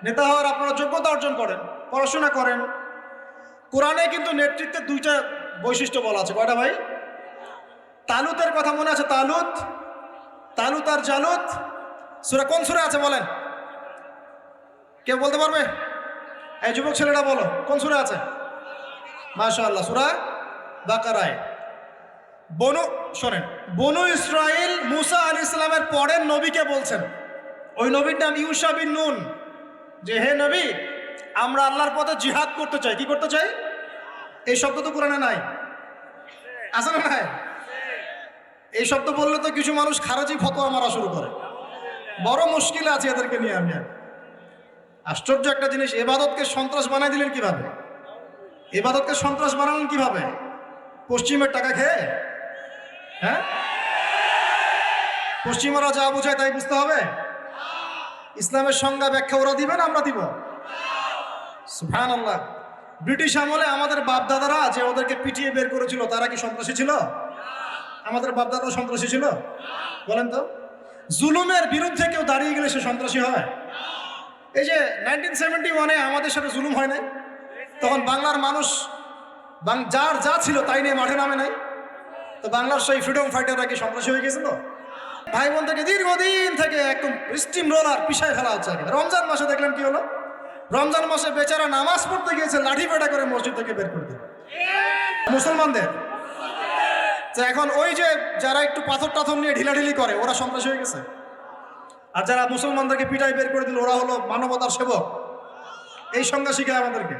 নেতা হওয়ার আপনারা যোগ্যতা অর্জন করেন, পড়াশোনা করেন। কোরআনে কিন্তু নেতৃত্বের দুইটা বৈশিষ্ট্য বলা আছে। কয়টা ভাই? তালুতের কথা মনে আছে? তালুত আর জালুত সূরা কোন সূরা আছে বলেন? কেউ বলতে পারবে? এই যুবক ছেলেটা বলো, কোন সূরা আছে? মাশাআল্লাহ, সূরা বাকারায়। শোনেন, বনু ইসরাইল মুসা আলাইহিস সালামের পরের নবীকে বলছেন, ওই নবীর নাম ইউশা বিন নুন, যে হে নবী, আমরা আল্লাহর পথে জিহাদ করতে চাই। কি করতে চাই? এই শব্দ তো কোরআনে নাই, আছে না নাই? এই শব্দ বললে তো কিছু মানুষ খারাজি ফতোয়া মারা শুরু করে। বড় মুশকিল আছে এদেরকে নিয়ে। আমি আশ্চর্য একটা জিনিস, ইবাদতকে সন্ত্রাস বানাই দিলেন কিভাবে? ইবাদতকে সন্ত্রাস বানালেন কিভাবে? পশ্চিমের টাকা খেয়ে? হ্যাঁ, পশ্চিমারা যা বোঝায় তাই বুঝতে হবে। ইসলামের সংজ্ঞা ব্যাখ্যা ওরা দিবেন, আমরা দিব? সুবহানাল্লাহ। ব্রিটিশ আমলে আমাদের বাপদাদারা যে ওদেরকে পিটিয়ে বের করেছিল, তারা কি সন্ত্রাসী ছিল? আমাদের বাপদাদা সন্ত্রাসী ছিল? বলেন তো। জুলুমের বিরুদ্ধে কেউ দাঁড়িয়ে গেলে সে সন্ত্রাসী হয়? এই যে 1971-এ আমাদের সাথে জুলুম হয় নাই, তখন বাংলার মানুষ যার যা ছিল তাই নিয়ে মাঠে নামে নাই, তো বাংলার সেই ফ্রিডম ফাইটাররা কি সন্ত্রাসী হয়ে গেছিল? ভাই বোন থেকে দীর্ঘদিন থেকে একদম স্টিম রোলার পিছায় ফেলা হচ্ছে। রমজান মাসে দেখলেন কি হলো? রমজান মাসে বেচারা নামাজ পড়তে গিয়েছে, লাঠি পেটা করে মসজিদ থেকে বের করে দিল মুসলমানদের। এখন ওই যে যারা একটু পাথর টাথর নিয়ে ঢিলাঢিলি করে, ওরা সন্ত্রাসী হয়ে গেছে। আর যারা মুসলমানদেরকে পিটাই বের করে দিল, ওরা হলো মানবতার সেবক। এই সংজ্ঞা শিখায় আমাদেরকে।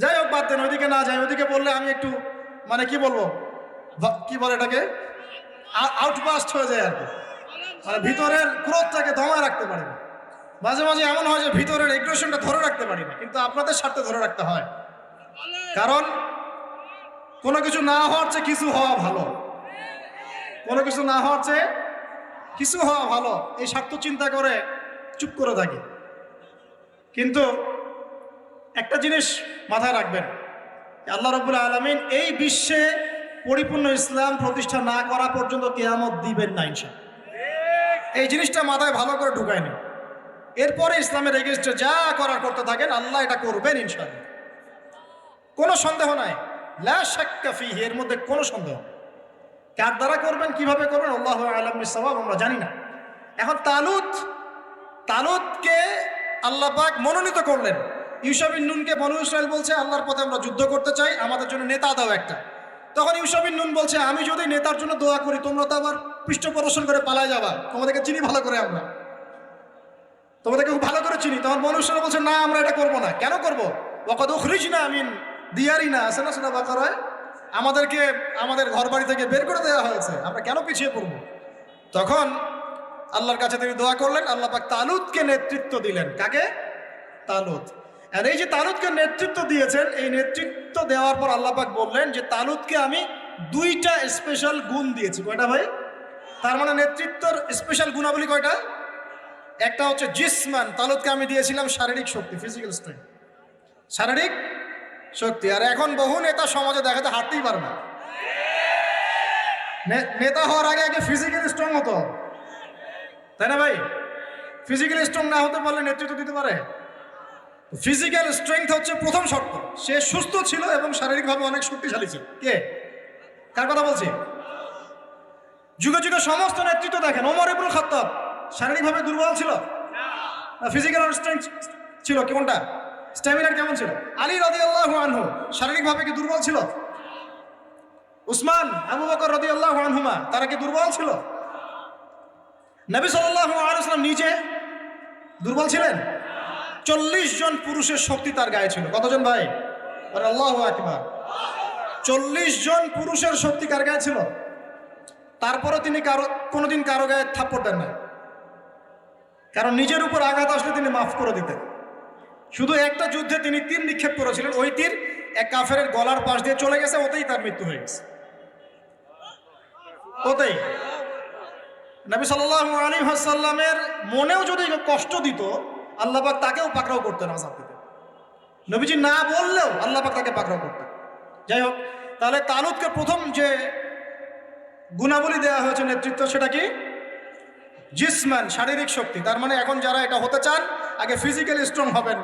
যাই হোক, বাদ দেন, ওইদিকে না যাই। ওইদিকে বললে আমি একটু মানে কি বলবো, কি বলে এটাকে, আউটবাস্ট হয়ে যায় আর কি। মানে ভিতরের ক্রোধটাকে দমায় রাখতে পারি না। মাঝে মাঝে এমন হয় যে ভিতরের এগ্রেশনটা ধরে রাখতে পারি না, কিন্তু আপনাদের স্বার্থে ধরে রাখতে হয়। কারণ কোনো কিছু না হওয়ার চেয়ে কিছু হওয়া ভালো, কোনো কিছু না হওয়ার চেয়ে কিছু হওয়া ভালো, এই স্বার্থ চিন্তা করে চুপ করে থাকি। কিন্তু একটা জিনিস মাথায় রাখবেন, আল্লাহ রাব্বুল আলামিন এই বিশ্বে পরিপূর্ণ ইসলাম প্রতিষ্ঠা না করা পর্যন্ত কিয়ামত দিবেন না ইনশাআল্লাহ। এই জিনিসটা মাথায় ভালো করে ঢুকায় নিন। এরপরে ইসলামের এগেইনস্টে যা করার করতে থাকেন, আল্লাহ এটা করবেন ইনশাআল্লাহ, কোনো সন্দেহ নাই। লা শাক্কা ফীহি, এর মধ্যে কোনো সন্দেহ নেই। কার দ্বারা করবেন, কিভাবে করবেন, আল্লাহু আ'লাম বিস-সাওয়াব, আমরা জানি না। এখন তালুতকে আল্লাহ পাক মনোনীত করলেন। ইউশা বিন নুনকে বনু ইসরাইল বলছে, আল্লাহর পথে আমরা যুদ্ধ করতে চাই, আমাদের জন্য নেতা দাও একটা। তখন ইউশা বিন নুন বলছে, আমি যদি নেতার জন্য দোয়া করি, তোমরা তো আবার পৃষ্ঠপ্রদর্শন করে পালায় যাবা, তোমাদেরকে চিনি ভালো করে, আমরা তোমাদেরকে খুব ভালো করে চিনি। তখন বনু ইসরাইল বলছে, না, আমরা এটা করবো না। কেন করবো? ওয়াকাদ উখরিজনা মিন দিয়ারিনা, আছে না সূরা বাকারায়? আমাদেরকে আমাদের ঘর বাড়ি থেকে বের করে দেওয়া হয়েছে, আমরা কেন পিছিয়ে পড়বো? তখন আল্লাহর কাছে তিনি দোয়া করলেন, আল্লাহ পাক তালুতকে নেতৃত্ব দিলেন। কাকে? তালুত। আর এই যে তালুতকে নেতৃত্ব দিয়েছেন, এই নেতৃত্ব দেওয়ার পর আল্লাহ পাক বললেন যে তালুতকে আমি দুইটা স্পেশাল গুণ দিয়েছি। কয়টা ভাই? তার মানে নেতৃত্বর স্পেশাল গুণাবলী কয়টা? একটা হচ্ছে জিসমান, তালুতকে আমি দিয়েছিলাম শারীরিক শক্তি, ফিজিক্যাল স্ট্রেংথ, শারীরিক শক্তি। আর এখন বহু নেতা সমাজে দেখাতে হাঁটতেই পারে না। নেতা হওয়ার আগে আগে ফিজিক্যালি স্ট্রং হতে হবে, তাই না ভাই? ফিজিক্যালি স্ট্রং না হতে পারলে নেতৃত্ব দিতে পারে? ফিজিক্যাল স্ট্রেংথ হচ্ছে প্রথম শর্ত। সে সুস্থ ছিল এবং শারীরিকভাবে অনেক শক্তিশালী ছিল। কে, কার কথা বলছি? যুগে যুগে সমস্ত নেতৃত্ব দেখেন, ওমর ইবনুল খাত্তাব শারীরিকভাবে দুর্বল ছিল না ফিজিক্যাল স্ট্রেংথ ছিল? কোনটা? স্ট্যামিনার কেমন ছিল? আলী রাদিয়াল্লাহু আনহু শারীরিকভাবে কি দুর্বল ছিল? উসমান, আবু বকর রাদিয়াল্লাহু আনহুমা তারা কি দুর্বল ছিল? নবী সাল্লাল্লাহু আলাইহি ওয়াসাল্লাম নিজে দুর্বল ছিলেন? 40 জন পুরুষের শক্তি তার গায়ে ছিল। কতজন ভাই? আল্লাহু আকবার। 40 জন পুরুষের শক্তি কার গায়ে ছিল? তারপরে তিনি কোনোদিন কারো গায়ে থাপ্পড় দেন না, কারণ নিজের উপর আঘাত আসলে তিনি মাফ করে দিতেন। শুধু একটা যুদ্ধে তিনি তীর নিক্ষেপ করেছিলেন, ওই তীর এক কাফেরের গলার পাশ দিয়ে চলে গেছে, ওতেই তার মৃত্যু হয়ে গেছে, ওতেই। নবী সাল্লাল্লাহু আলাইহি ওয়াসাল্লামের মনেও যদি কষ্ট দিত, আল্লাহ পাক তাকেও পাকড়াও করতেন, আযাব দিতেন। নবীজি না বললেও আল্লাহ পাক তাকে পাকড়াও করতেন। যাই হোক, তাহলে তালুতকে প্রথম যে গুণাবলী দেওয়া হয়েছে নেতৃত্ব, সেটা কি? জিসমান, শারীরিক শক্তি। তার মানে এখন যারা এটা হতে চান, আগে ফিজিক্যালি স্ট্রং হবেন,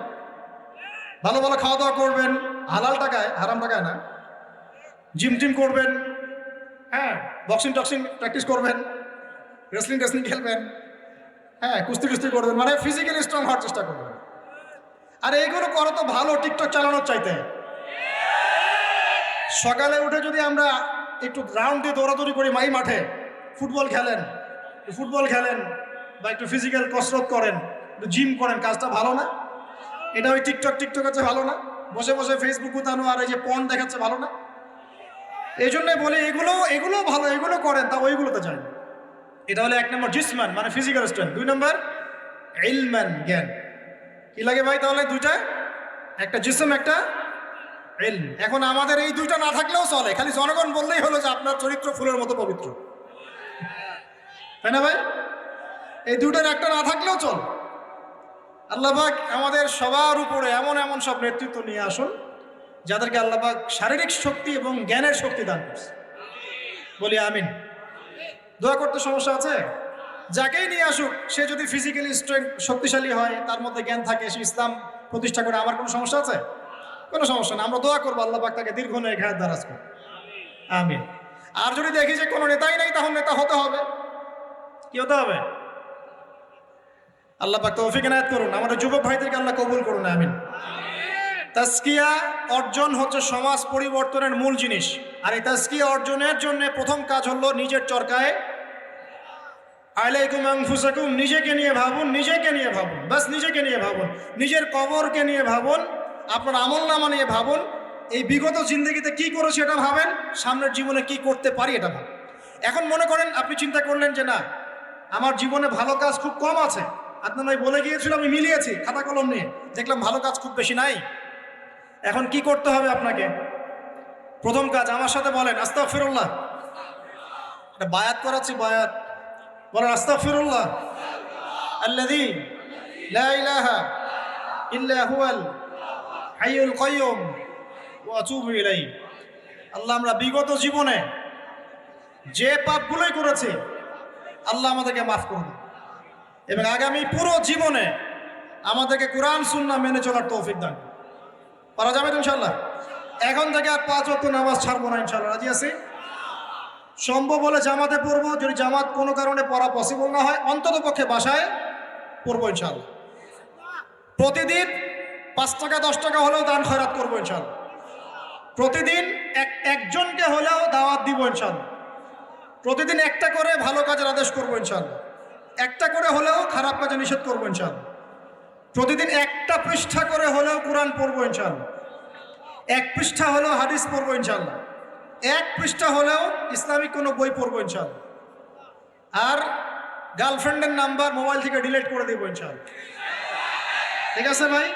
ভালো ভালো খাওয়া দাওয়া করবেন, হালাল টাকায়, হারাম টাকায় না, জিম টিম করবেন, হ্যাঁ, বক্সিং টক্সিং প্র্যাকটিস করবেন, রেসলিং টেসলিং খেলবেন, হ্যাঁ, কুস্তি কুস্তি করবেন, মানে ফিজিক্যালি স্ট্রং হওয়ার চেষ্টা করবেন। আর এইগুলো করো তো ভালো, টিকটক চালানোর চাইতে। সকালে উঠে যদি আমরা একটু রাউন্ড দিয়ে দৌড়াদৌড়ি করি, মাঠে ফুটবল খেলেন বা একটু ফিজিক্যাল কসরত করেন, একটু জিম করেন, কাজটা ভালো না? এটা ওই টিকটক হচ্ছে ভালো না? বসে বসে ফেসবুক উতানো আর এই যে পর্ন দেখাচ্ছে ভালো না? এই জন্যই বলে এগুলো ভালো, এগুলো করেন, তা ওইগুলোতে যান। এটা হলো 1 নম্বর জিসমান, মানে ফিজিক্যাল স্ট্রেংথ। 2 নম্বর ইলমান, জ্ঞান। কি লাগে ভাই তাহলে? দুইটা, একটা জিসম, একটা ইলম। এখন আমাদের এই দুইটা না থাকলেও চলে, খালি জনগণ বললেই হলো যে আপনার চরিত্র ফুলের মতো পবিত্র, তাই না ভাই? এই দুইটার একটা না থাকলেও চল। আল্লাহ পাক আমাদের সবার উপরে এমন এমন সব নেতৃত্ব নিয়ে আসুন যাদেরকে আল্লাহ পাক শারীরিক শক্তি এবং জ্ঞানের শক্তি দান করছে। বলি আমিন। দোয়া করতে সমস্যা আছে? যাকেই নিয়ে আসুক, সে যদি ফিজিক্যালি শক্তিশালী হয়, তার মধ্যে জ্ঞান থাকে, সে ইসলাম প্রতিষ্ঠা করে, আমার কোনো সমস্যা আছে? কোনো সমস্যা না। আমরা দোয়া করবো আল্লাহ পাক তাকে দীর্ঘ নেয় ঘায়ের দারাজ করে। আমিন। আর যদি দেখি যে কোনো নেতাই নাই, তখন নেতা হতে হবে। কি হতে হবে? আল্লাহ পাক তৌফিক এনায়েত করুন। আমাদের যুবক ভাইদেরকে আল্লাহ কবুল করুন। আমিন। তাজকিয়া অর্জন হচ্ছে সমাজ পরিবর্তনের মূল জিনিস। আর এই তাজকিয়া অর্জনের জন্য প্রথম কাজ হলো নিজের চরকায়, আলাইকুম আনফুসাকুম, নিজেকে নিয়ে ভাবুন, বাস নিজেকে নিয়ে ভাবুন, নিজের কবরকে নিয়ে ভাবুন, আপনার আমলনামা নিয়ে ভাবুন, এই বিগত জিন্দগিতে কি করেছি এটা ভাবেন, সামনের জীবনে কি করতে পারি এটা ভাবেন। এখন মনে করেন আপনি চিন্তা করলেন যে না, আমার জীবনে ভালো কাজ খুব কম আছে। আপনার ভাই বলে গিয়েছিল, আমি মিলিয়েছি খাতা কলম নিয়ে, দেখলাম ভালো কাজ খুব বেশি নাই। এখন কি করতে হবে আপনাকে? প্রথম কাজ, আমার সাথে বলেন আস্তাগফিরুল্লাহ। এটা বায়াত করাচ্ছি, বায়াত বলেন আস্তাগফিরুল্লাহ আল্লাযী লা ইলাহা ইল্লা হুয়াল হাইয়ুল কাইয়্যুম ওয়া আতুবু ইলাইহি। আল্লাহ, আমরা বিগত জীবনে যে পাপগুলোই করেছি, আল্লাহ আমাদেরকে মাফ করুন, এবং আগামী পুরো জীবনে আমাদেরকে কোরআন সুন্নাহ মেনে চলার তৌফিক দান। পারা যাবে ইনশাআল্লাহ? এখন থেকে আর 5 ওয়াক্ত নামাজ ছাড়বো না ইনশাআল্লাহ। রাজি আছি? সম্ভব হলে জামাতে পড়বো, যদি জামাত কোনো কারণে পড়া পসিবল না হয়, অন্তত পক্ষে বাসায় পড়বো ইনশাআল্লাহ। প্রতিদিন 5 টাকা 10 টাকা হলেও দান খয়রাত করবো ইনশাআল্লাহ। প্রতিদিন একজনকে হলেও দাওয়াত দিব ইনশাআল্লাহ। প্রতিদিন একটা করে ভালো কাজের আদেশ করবো ইনশাআল্লাহ। একটা করে হলেও খারাপ কাজে নিষেধ করবো ইনশাআল্লাহ। প্রতিদিন একটা পৃষ্ঠা করে হলেও কোরআন পড়বো ইনশাআল্লাহ। 1 পৃষ্ঠা হলেও হাদিস পড়বো ইনশাআল্লাহ। 1 পৃষ্ঠা হলেও ইসলামিক কোনো বই পড়বো ইনশাআল্লাহ। আর গার্লফ্রেন্ডের নাম্বার মোবাইল থেকে ডিলিট করে দেবো ইনশাআল্লাহ। ঠিক আছে ভাই?